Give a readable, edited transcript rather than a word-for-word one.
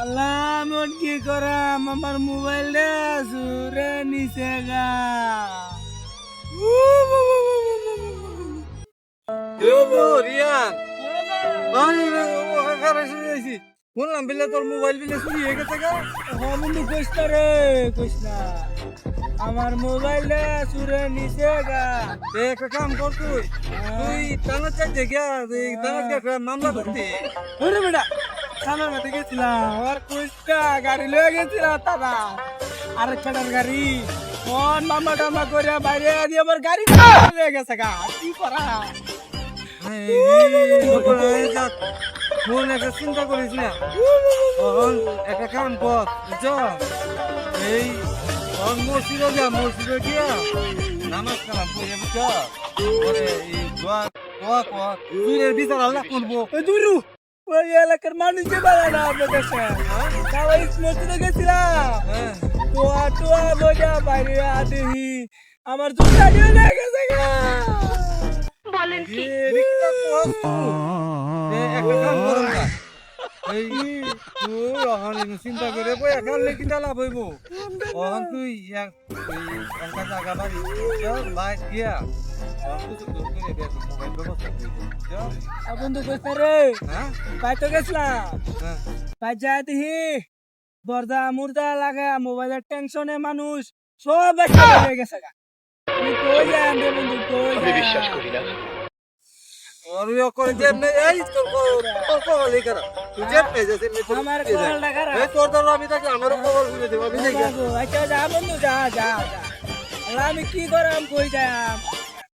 আল্লাহ মন কি করাম আমার মোবাইলটা সুরে নিচে গা রিয়ান বললাম বিলে তোর মোবাইল বিলে চুরি হয়ে গেছে গা। বন্ধু কইস না রে কইস না আমার মোবাইলটা সুরে নিচে গা একটা কাম কর তুই টানা চাইতে গিয়া টানা গিয়া মামলা করতে। ওরে বেটা থানার মধ্যে গেছিলাম আর কইস না গাড়ি লয়ে গেছিলাম দাদা আর খেলার গাড়ি কোন মামা টামা করে বাইরে দিয়ে আমার গাড়ি লয়ে গেছে গা কি করা মন একটা চিন্তা করিস না তখন একটা কাম কর বুঝছ এই মসজিদে যা মসজিদে গিয়া নামাজ কালাম পড়ে বুঝছ পরে এই দোয়া দোয়া কর তুই এর বিচার আল্লাহ করবো। দুরু ওই এলাকার মানুষ যে বাড়া না আপনার কাছে সবাই মসজিদে গেছিলাম হ্যাঁ তোয়া তোয়া মজা বাইরে আদেহি আমার জুতা দিয়ে লেগে গেছে গা বলেন কি? রিক্তা কর একটা কাম কর না এই তুই অহন চিন্তা করে বই এখন লেখি লাভ হইব অহন তুই একটা জায়গা বাড়ি বাইক গিয়া মোবাইল ব্যবস্থা করে বন্ধু কইছে রে হ্যাঁ পাই তো গেছিলাম হ্যাঁ পাই যাই দেখি বর্দা মুর্দা লাগা মোবাইলের টেনশনে মানুষ সব একটা হয়ে গেছে গা তুই কই যাই রে বন্ধু কই আমি বিশ্বাস করি না। और यो कोई जेब में यही को लेकर तू जेब पे जैसे मैं আমার কলটা খারাপ मैं तोड़ दो अभी तक हमारे को बोल दे अभी नहीं गया আচ্ছা যা বন্ধু যা যা যা আল্লাহ আমি কি করাম কই যাম